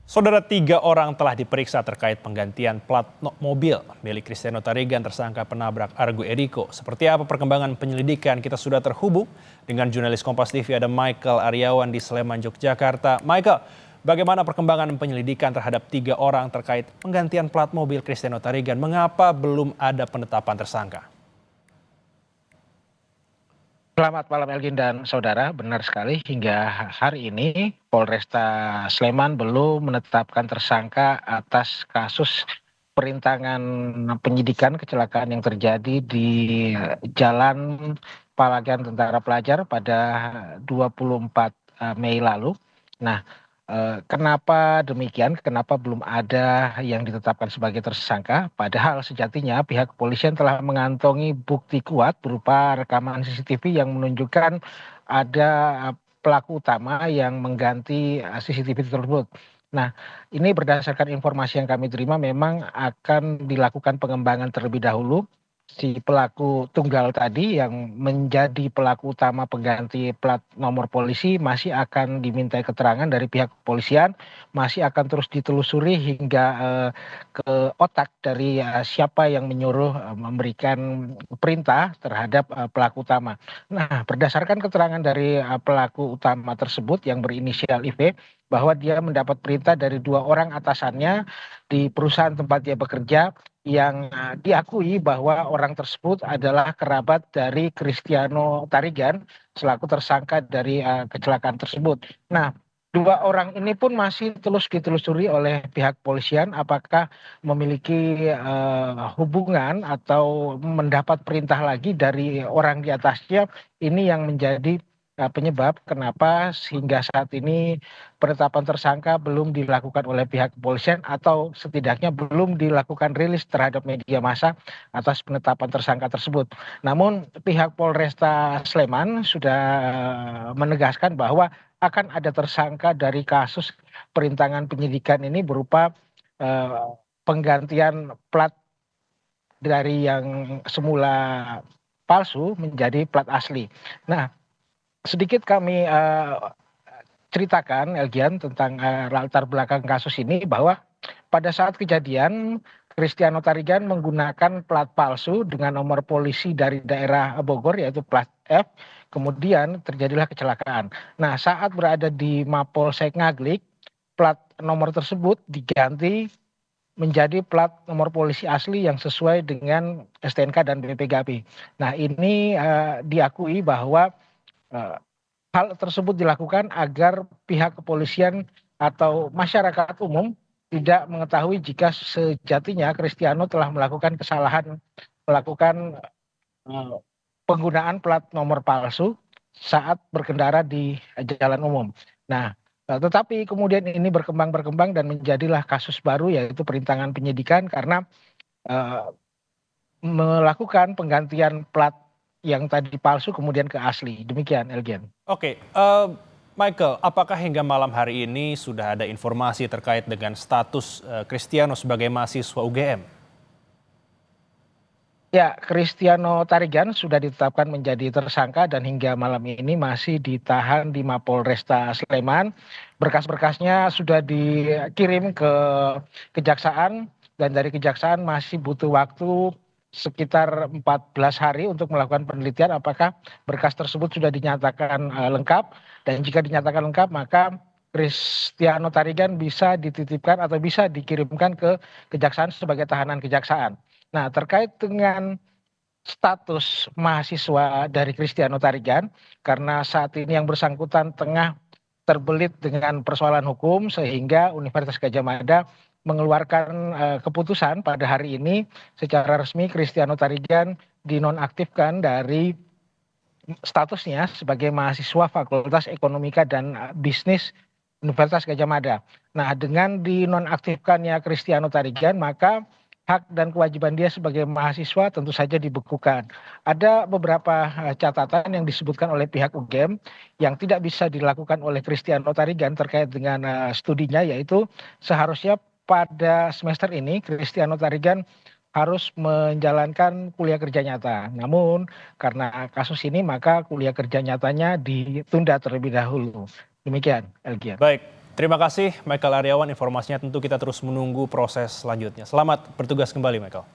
Saudara, 3 orang telah diperiksa terkait penggantian plat mobil milik Cristiano Tarigan tersangka penabrak Argo Eriko. Seperti apa perkembangan penyelidikan? Kita sudah terhubung dengan jurnalis Kompas TV ada Michael Aryawan di Sleman, Yogyakarta. Michael, bagaimana perkembangan penyelidikan terhadap 3 orang terkait penggantian plat mobil Cristiano Tarigan? Mengapa belum ada penetapan tersangka? Selamat malam Elgin dan saudara, benar sekali hingga hari ini Polresta Sleman belum menetapkan tersangka atas kasus perintangan penyidikan kecelakaan yang terjadi di Jalan Palagan Tentara Pelajar pada 24 Mei lalu. Nah, kenapa demikian? Kenapa belum ada yang ditetapkan sebagai tersangka? Padahal sejatinya pihak kepolisian telah mengantongi bukti kuat berupa rekaman CCTV yang menunjukkan ada pelaku utama yang mengganti CCTV tersebut. Nah, ini berdasarkan informasi yang kami terima memang akan dilakukan pengembangan terlebih dahulu. Si pelaku tunggal tadi yang menjadi pelaku utama pengganti plat nomor polisi masih akan dimintai keterangan dari pihak kepolisian, masih akan terus ditelusuri hingga ke otak dari siapa yang menyuruh memberikan perintah terhadap pelaku utama. Nah, berdasarkan keterangan dari pelaku utama tersebut yang berinisial IV, bahwa dia mendapat perintah dari 2 orang atasannya di perusahaan tempat dia bekerja yang diakui bahwa orang tersebut adalah kerabat dari Cristiano Tarigan selaku tersangka dari kecelakaan tersebut. Nah, 2 orang ini pun masih terus ditelusuri oleh pihak kepolisian apakah memiliki hubungan atau mendapat perintah lagi dari orang di atasnya. Ini yang menjadi penyebab kenapa hingga saat ini penetapan tersangka belum dilakukan oleh pihak kepolisian atau setidaknya belum dilakukan rilis terhadap media massa atas penetapan tersangka tersebut. Namun pihak Polresta Sleman sudah menegaskan bahwa akan ada tersangka dari kasus perintangan penyidikan ini berupa penggantian plat dari yang semula palsu menjadi plat asli. Nah, sedikit kami ceritakan Elgian tentang latar belakang kasus ini bahwa pada saat kejadian Cristiano Tarigan menggunakan plat palsu dengan nomor polisi dari daerah Bogor yaitu plat F, kemudian terjadilah kecelakaan. Nah, saat berada di Mapolsek Ngaglik, plat nomor tersebut diganti menjadi plat nomor polisi asli yang sesuai dengan STNK dan BPKB. Nah, ini diakui bahwa hal tersebut dilakukan agar pihak kepolisian atau masyarakat umum tidak mengetahui jika sejatinya Cristiano telah melakukan kesalahan melakukan penggunaan plat nomor palsu saat berkendara di jalan umum. Nah, tetapi kemudian ini berkembang dan menjadilah kasus baru yaitu perintangan penyidikan karena melakukan penggantian plat yang tadi palsu kemudian ke asli. Demikian, Elgian. Oke, Michael, apakah hingga malam hari ini sudah ada informasi terkait dengan status Cristiano sebagai mahasiswa UGM? Ya, Cristiano Tarigan sudah ditetapkan menjadi tersangka dan hingga malam ini masih ditahan di Mapolresta Sleman. Berkas-berkasnya sudah dikirim ke kejaksaan dan dari kejaksaan masih butuh waktu sekitar 14 hari untuk melakukan penelitian apakah berkas tersebut sudah dinyatakan lengkap, dan jika dinyatakan lengkap maka Cristiano Tarigan bisa dititipkan atau bisa dikirimkan ke kejaksaan sebagai tahanan kejaksaan. Nah, terkait dengan status mahasiswa dari Cristiano Tarigan, karena saat ini yang bersangkutan tengah terbelit dengan persoalan hukum sehingga Universitas Gadjah Mada mengeluarkan keputusan pada hari ini secara resmi Cristiano Tarigan dinonaktifkan dari statusnya sebagai mahasiswa Fakultas Ekonomika dan Bisnis Universitas Gadjah Mada. Nah, dengan dinonaktifkannya Cristiano Tarigan maka hak dan kewajiban dia sebagai mahasiswa tentu saja dibekukan. Ada beberapa catatan yang disebutkan oleh pihak UGM yang tidak bisa dilakukan oleh Cristiano Tarigan terkait dengan studinya, yaitu seharusnya pada semester ini Cristiano Tarigan harus menjalankan kuliah kerja nyata. Namun karena kasus ini maka kuliah kerja nyatanya ditunda terlebih dahulu. Demikian, Elgian. Baik. Terima kasih Michael Aryawan, informasinya tentu kita terus menunggu proses selanjutnya. Selamat bertugas kembali Michael.